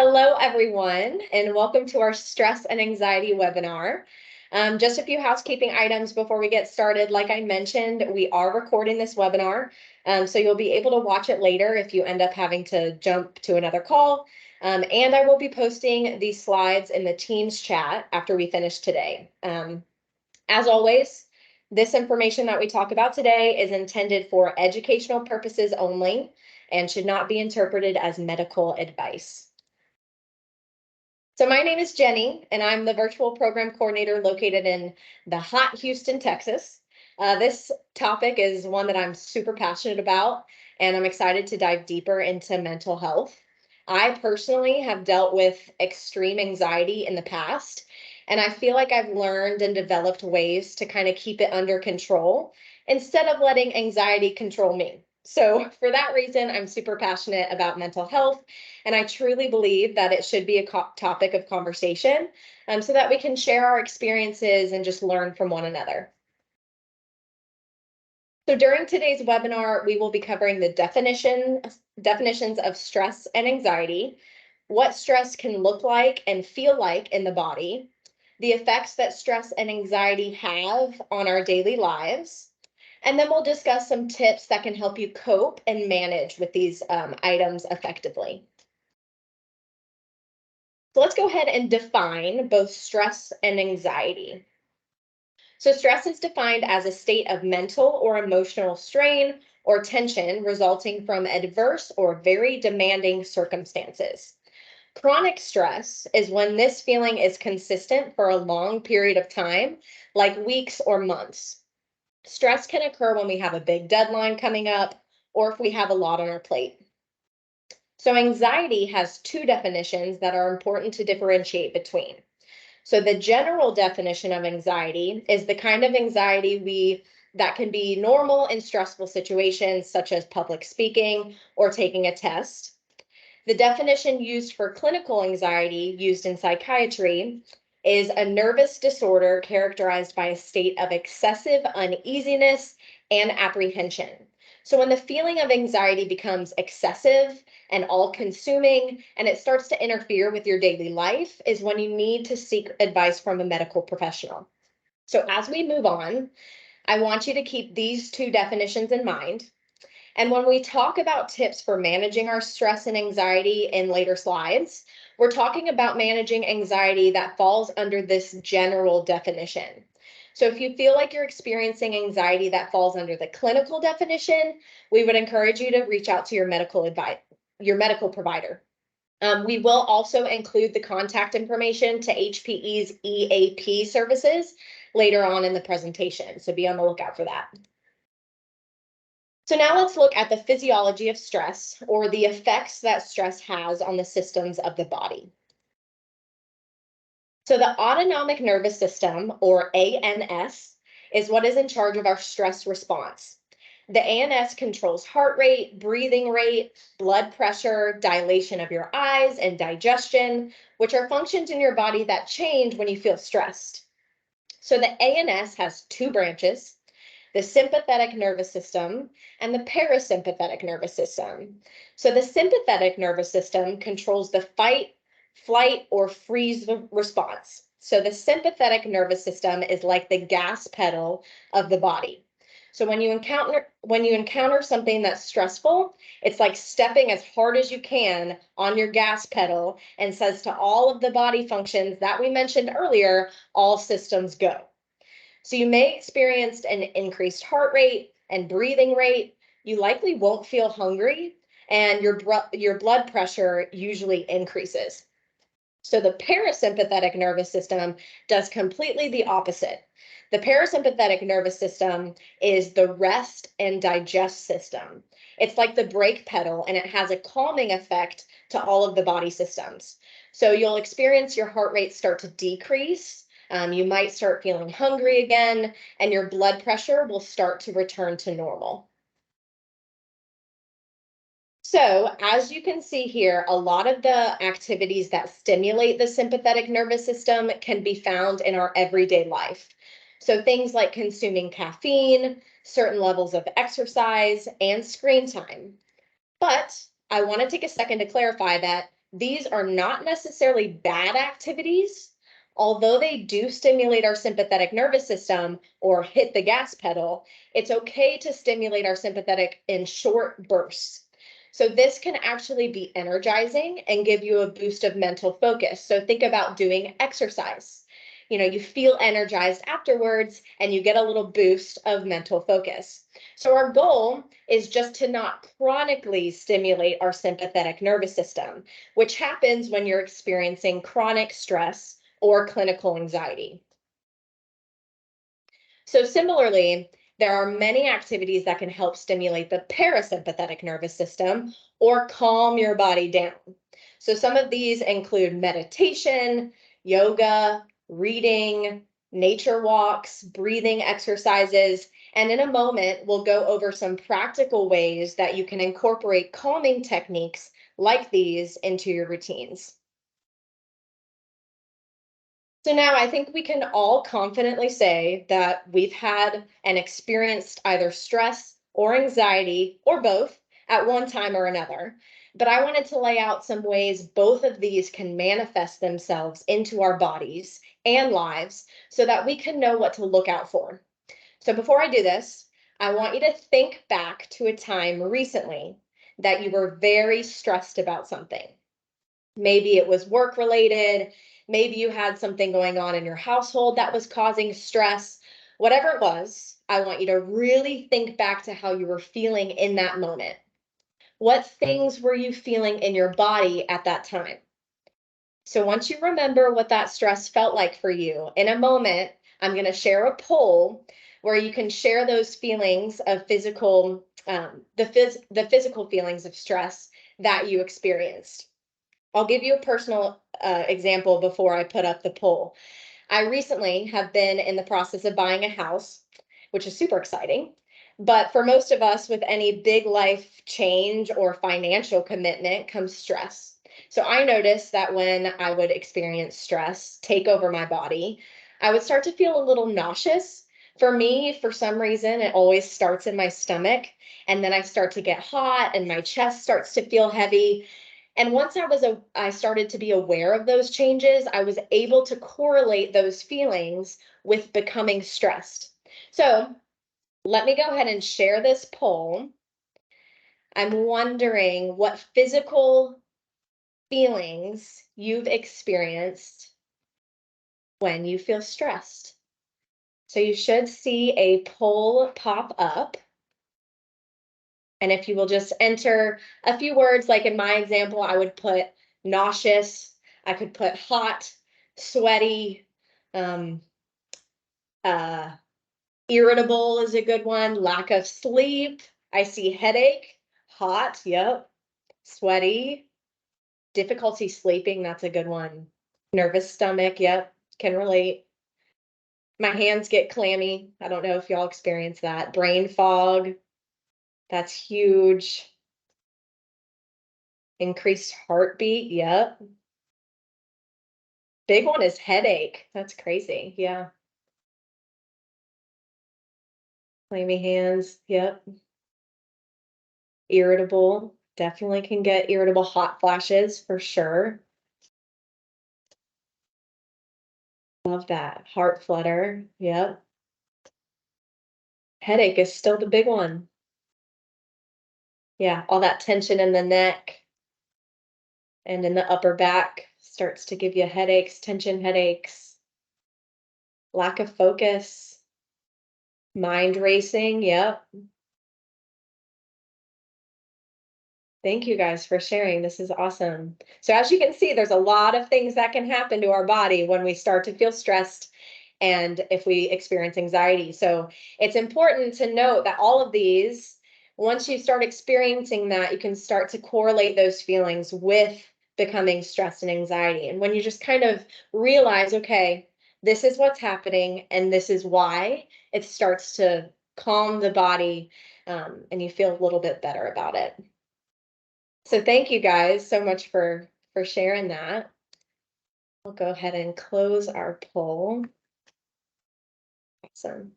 Hello, everyone, and welcome to our stress and anxiety webinar. Just a few housekeeping items before we get started. Like I mentioned, we are recording this webinar, so you'll be able to watch it later if you end up having to jump to another call. And I will be posting these slides in the Teams chat after we finish today. As always, this information that we talk about today is intended for educational purposes only and should not be interpreted as medical advice. So my name is Jenny, and I'm the virtual program coordinator located in the hot Houston, Texas. This topic is one that I'm super passionate about, and I'm excited to dive deeper into mental health. I personally have dealt with extreme anxiety in the past, and I feel like I've learned and developed ways to kind of keep it under control instead of letting anxiety control me. So for that reason, I'm super passionate about mental health, and I truly believe that it should be a topic of conversation so that we can share our experiences and just learn from one another. So during today's webinar, we will be covering the definitions of stress and anxiety, what stress can look like and feel like in the body, the effects that stress and anxiety have on our daily lives, and then we'll discuss some tips that can help you cope and manage with these items effectively. So let's go ahead and define both stress and anxiety. So stress is defined as a state of mental or emotional strain or tension resulting from adverse or very demanding circumstances. Chronic stress is when this feeling is consistent for a long period of time, like weeks or months. Stress can occur when we have a big deadline coming up or if we have a lot on our plate. So anxiety has two definitions that are important to differentiate between. So the general definition of anxiety is the kind of anxiety that can be normal in stressful situations such as public speaking or taking a test. The definition used for clinical anxiety used in psychiatry is a nervous disorder characterized by a state of excessive uneasiness and apprehension. So when the feeling of anxiety becomes excessive and all-consuming and it starts to interfere with your daily life is when you need to seek advice from a medical professional. So as we move on, I want you to keep these two definitions in mind. And when we talk about tips for managing our stress and anxiety in later slides, we're talking about managing anxiety that falls under this general definition. So if you feel like you're experiencing anxiety that falls under the clinical definition, we would encourage you to reach out to your medical provider. We will also include the contact information to HPE's EAP services later on in the presentation, so be on the lookout for that. So now let's look at the physiology of stress, or the effects that stress has on the systems of the body. So the autonomic nervous system, or ANS, is what is in charge of our stress response. The ANS controls heart rate, breathing rate, blood pressure, dilation of your eyes, and digestion, which are functions in your body that change when you feel stressed. So the ANS has two branches: the sympathetic nervous system and the parasympathetic nervous system. So the sympathetic nervous system controls the fight, flight, or freeze response. So the sympathetic nervous system is like the gas pedal of the body. So when you encounter something that's stressful, it's like stepping as hard as you can on your gas pedal and says to all of the body functions that we mentioned earlier, all systems go. So you may experience an increased heart rate and breathing rate. You likely won't feel hungry, and your blood pressure usually increases. So the parasympathetic nervous system does completely the opposite. The parasympathetic nervous system is the rest and digest system. It's like the brake pedal, and it has a calming effect to all of the body systems. So you'll experience your heart rate start to decrease. You might start feeling hungry again, and your blood pressure will start to return to normal. So as you can see here, a lot of the activities that stimulate the sympathetic nervous system can be found in our everyday life. So things like consuming caffeine, certain levels of exercise, and screen time. But I want to take a second to clarify that these are not necessarily bad activities. Although they do stimulate our sympathetic nervous system or hit the gas pedal, it's okay to stimulate our sympathetic in short bursts. So this can actually be energizing and give you a boost of mental focus. So think about doing exercise. You feel energized afterwards and you get a little boost of mental focus. So our goal is just to not chronically stimulate our sympathetic nervous system, which happens when you're experiencing chronic stress or clinical anxiety. So similarly, there are many activities that can help stimulate the parasympathetic nervous system or calm your body down. So some of these include meditation, yoga, reading, nature walks, breathing exercises, and in a moment, we'll go over some practical ways that you can incorporate calming techniques like these into your routines. So now I think we can all confidently say that we've had and experienced either stress or anxiety or both at one time or another. But I wanted to lay out some ways both of these can manifest themselves into our bodies and lives so that we can know what to look out for. So before I do this, I want you to think back to a time recently that you were very stressed about something. Maybe it was work related. Maybe you had something going on in your household that was causing stress. Whatever it was, I want you to really think back to how you were feeling in that moment. What things were you feeling in your body at that time? So once you remember what that stress felt like for you, in a moment, I'm going to share a poll where you can share those feelings of physical, the physical feelings of stress that you experienced. I'll give you a personal example before I put up the poll. I recently have been in the process of buying a house, which is super exciting. But for most of us, with any big life change or financial commitment comes stress. So I noticed that when I would experience stress take over my body, I would start to feel a little nauseous. For me, for some reason, it always starts in my stomach, and then I start to get hot and my chest starts to feel heavy. And once I started to be aware of those changes, I was able to correlate those feelings with becoming stressed. So let me go ahead and share this poll. I'm wondering what physical feelings you've experienced when you feel stressed. So you should see a poll pop up. And if you will just enter a few words, like in my example, I would put nauseous, I could put hot, sweaty, um, uh, irritable is a good one, lack of sleep. I see headache, hot, yep, sweaty, difficulty sleeping, that's a good one. Nervous stomach, yep, can relate. My hands get clammy. I don't know if y'all experience that. Brain fog, that's huge. Increased heartbeat, yep. Big one is headache. That's crazy. Yeah. Clammy hands. Yep. Irritable. Definitely can get irritable. Hot flashes for sure. Love that. Heart flutter. Yep. Headache is still the big one. Yeah. All that tension in the neck and in the upper back starts to give you headaches, tension headaches, lack of focus, mind racing. Yep. Thank you guys for sharing. This is awesome. So as you can see, there's a lot of things that can happen to our body when we start to feel stressed and if we experience anxiety. So it's important to note that all of these, once you start experiencing that, you can start to correlate those feelings with becoming stressed and anxiety. And when you just kind of realize, okay, this is what's happening and this is why, it starts to calm the body, and you feel a little bit better about it. So thank you guys so much for sharing that. I'll go ahead and close our poll. Awesome.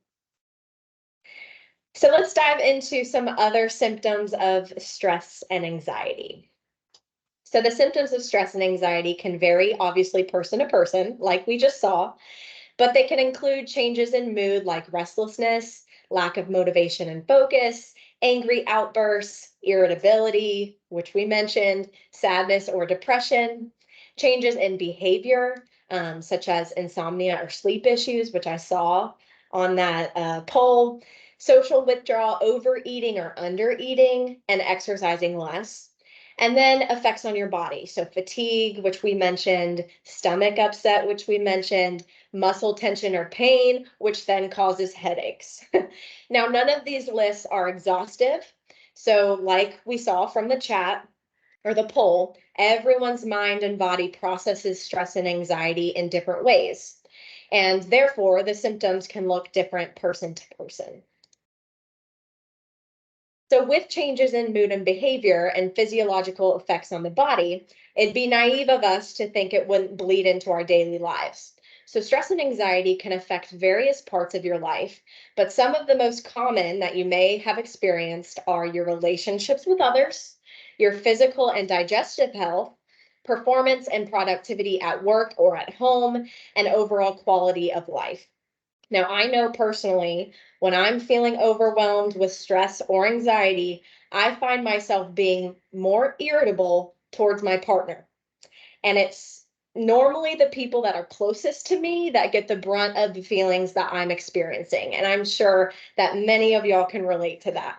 So let's dive into some other symptoms of stress and anxiety. So the symptoms of stress and anxiety can vary, obviously, person to person, like we just saw, but they can include changes in mood like restlessness, lack of motivation and focus, angry outbursts, irritability, which we mentioned, sadness or depression, changes in behavior, such as insomnia or sleep issues, which I saw on that poll, social withdrawal, overeating or undereating, and exercising less. And then effects on your body. So fatigue, which we mentioned, stomach upset, which we mentioned, muscle tension or pain, which then causes headaches. Now, none of these lists are exhaustive. So like we saw from the chat or the poll, everyone's mind and body processes stress and anxiety in different ways. And therefore, the symptoms can look different person to person. So with changes in mood and behavior and physiological effects on the body, it'd be naive of us to think it wouldn't bleed into our daily lives. So stress and anxiety can affect various parts of your life, but some of the most common that you may have experienced are your relationships with others, your physical and digestive health, performance and productivity at work or at home, and overall quality of life. Now, I know personally, when I'm feeling overwhelmed with stress or anxiety, I find myself being more irritable towards my partner. And it's normally the people that are closest to me that get the brunt of the feelings that I'm experiencing. And I'm sure that many of y'all can relate to that.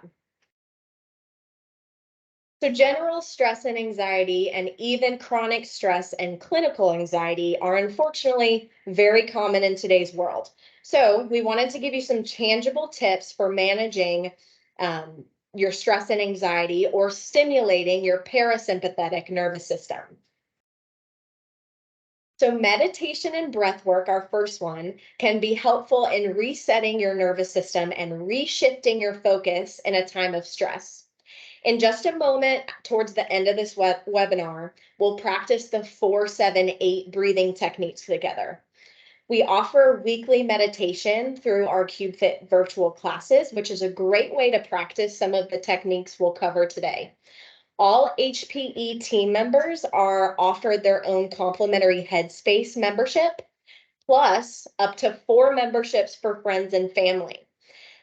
So general stress and anxiety, and even chronic stress and clinical anxiety, are unfortunately very common in today's world. So we wanted to give you some tangible tips for managing your stress and anxiety or stimulating your parasympathetic nervous system. So meditation and breath work, our first one, can be helpful in resetting your nervous system and reshifting your focus in a time of stress. In just a moment, towards the end of this webinar, we'll practice the 4-7-8 breathing techniques together. We offer weekly meditation through our CubeFit virtual classes, which is a great way to practice some of the techniques we'll cover today. All HPE team members are offered their own complimentary Headspace membership, plus up to 4 memberships for friends and family.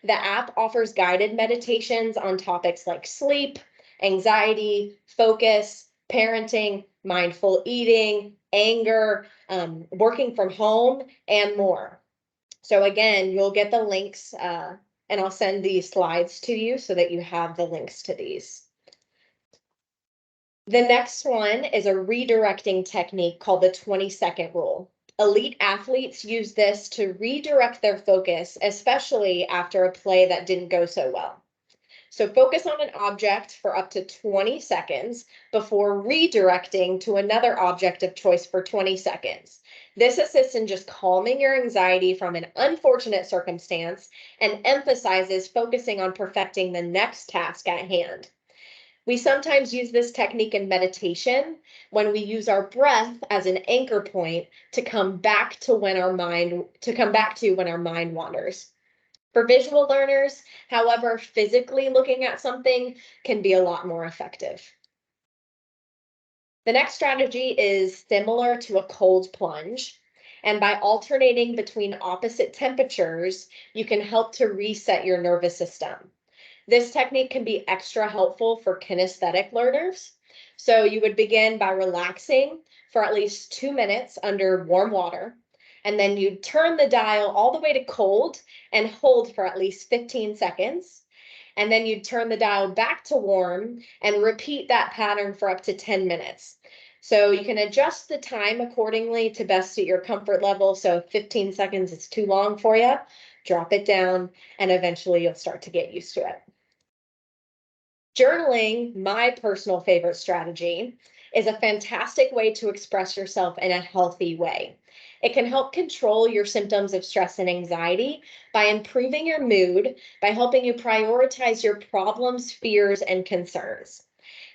The app offers guided meditations on topics like sleep, anxiety, focus, parenting, mindful eating, anger, working from home, and more. So again, you'll get the links and I'll send these slides to you so that you have the links to these. The next one is a redirecting technique called the 20-second rule. Elite athletes use this to redirect their focus, especially after a play that didn't go so well. So focus on an object for up to 20 seconds before redirecting to another object of choice for 20 seconds. This assists in just calming your anxiety from an unfortunate circumstance and emphasizes focusing on perfecting the next task at hand. We sometimes use this technique in meditation when we use our breath as an anchor point to come back to when our mind wanders. For visual learners, however, physically looking at something can be a lot more effective. The next strategy is similar to a cold plunge. And by alternating between opposite temperatures, you can help to reset your nervous system. This technique can be extra helpful for kinesthetic learners. So you would begin by relaxing for at least 2 minutes under warm water, and then you'd turn the dial all the way to cold and hold for at least 15 seconds. And then you'd turn the dial back to warm and repeat that pattern for up to 10 minutes. So you can adjust the time accordingly to best suit your comfort level. So if 15 seconds is too long for you, drop it down, and eventually you'll start to get used to it. Journaling, my personal favorite strategy, is a fantastic way to express yourself in a healthy way. It can help control your symptoms of stress and anxiety by improving your mood, by helping you prioritize your problems, fears, and concerns.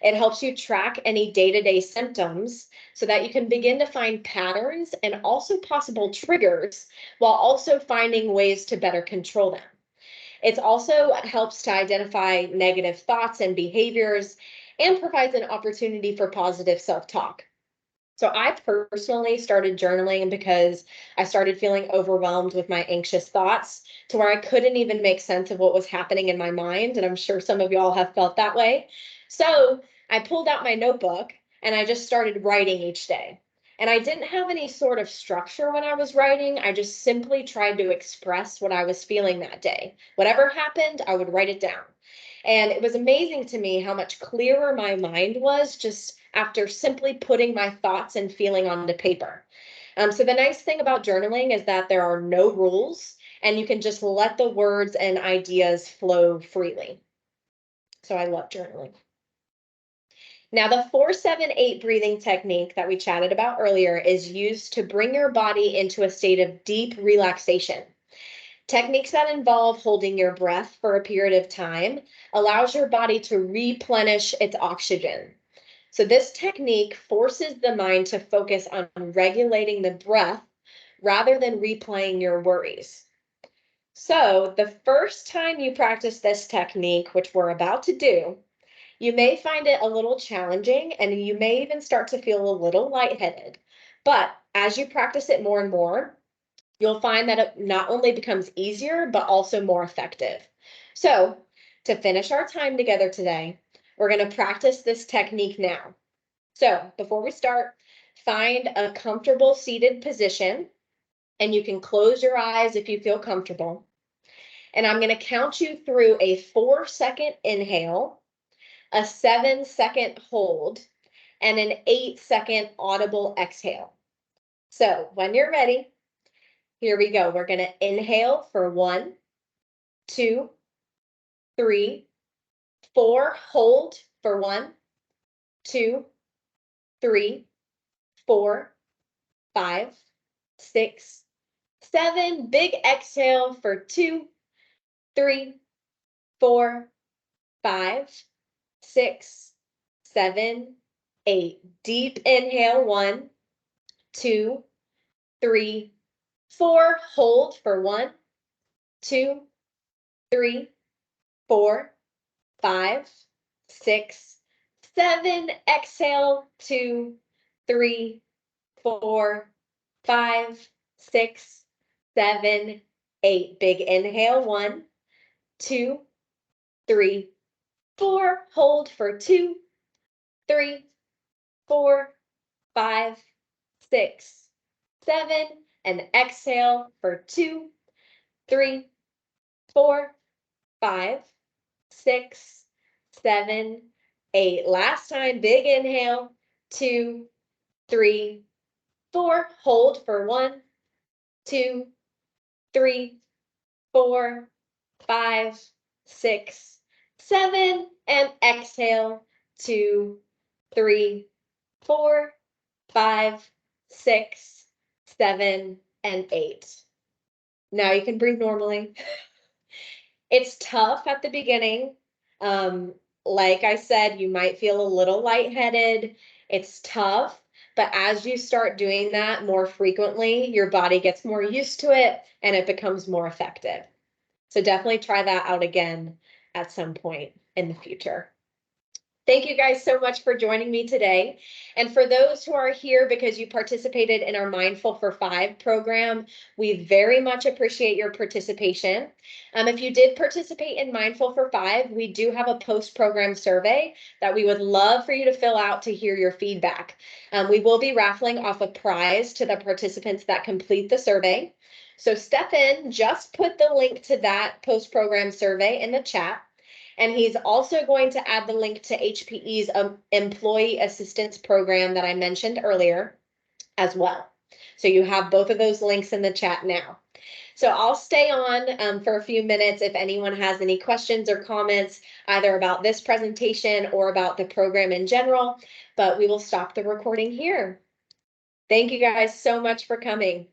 It helps you track any day-to-day symptoms so that you can begin to find patterns and also possible triggers while also finding ways to better control them. It also helps to identify negative thoughts and behaviors and provides an opportunity for positive self-talk. So I personally started journaling because I started feeling overwhelmed with my anxious thoughts to where I couldn't even make sense of what was happening in my mind. And I'm sure some of y'all have felt that way. So I pulled out my notebook and I just started writing each day. And I didn't have any sort of structure when I was writing. I just simply tried to express what I was feeling that day. Whatever happened, I would write it down. And it was amazing to me how much clearer my mind was just after simply putting my thoughts and feeling onto paper. So the nice thing about journaling is that there are no rules and you can just let the words and ideas flow freely. So I love journaling. Now, the 4-7-8 breathing technique that we chatted about earlier is used to bring your body into a state of deep relaxation. Techniques that involve holding your breath for a period of time allows your body to replenish its oxygen. So this technique forces the mind to focus on regulating the breath rather than replaying your worries. So the first time you practice this technique, which we're about to do, you may find it a little challenging and you may even start to feel a little lightheaded. But as you practice it more and more, you'll find that it not only becomes easier, but also more effective. So to finish our time together today, we're going to practice this technique now. So before we start, find a comfortable seated position, and you can close your eyes if you feel comfortable. And I'm going to count you through a 4-second inhale, a 7-second hold, and an 8-second audible exhale. So when you're ready, here we go. We're going to inhale for 1, 2, 3, 4. Hold for 1, 2, 3, 4, 5, 6, 7. Big exhale for 2, 3, 4, 5, 6, 7, 8. Deep inhale. 1, 2, 3, 4. Hold for 1, 2, 3, 4, 5, 6, 7. Exhale. 2, 3, 4, 5, 6, 7, 8. Big inhale. 1, 2, 3, 4. Hold for 2, 3, 4, 5, 6, 7. And exhale for 2, 3, 4, 5, 6, 7, 8. Last time, big inhale. 2, 3, 4. Hold for 1, 2, 3, 4, 5, 6, 7. And exhale. 2, 3, 4, 5, 6, 7, and 8. Now you can breathe normally. It's tough at the beginning. Like I said, you might feel a little lightheaded. It's tough, but as you start doing that more frequently, your body gets more used to it and it becomes more effective. So definitely try that out again at some point in the future. Thank you guys so much for joining me today. And for those who are here because you participated in our Mindful for 5 program, we very much appreciate your participation. If you did participate in Mindful for 5, we do have a post-program survey that we would love for you to fill out to hear your feedback. We will be raffling off a prize to the participants that complete the survey. So step in, just put the link to that post-program survey in the chat. And he's also going to add the link to HPE's Employee Assistance Program that I mentioned earlier as well. So you have both of those links in the chat now. So I'll stay on for a few minutes if anyone has any questions or comments, either about this presentation or about the program in general, but we will stop the recording here. Thank you guys so much for coming.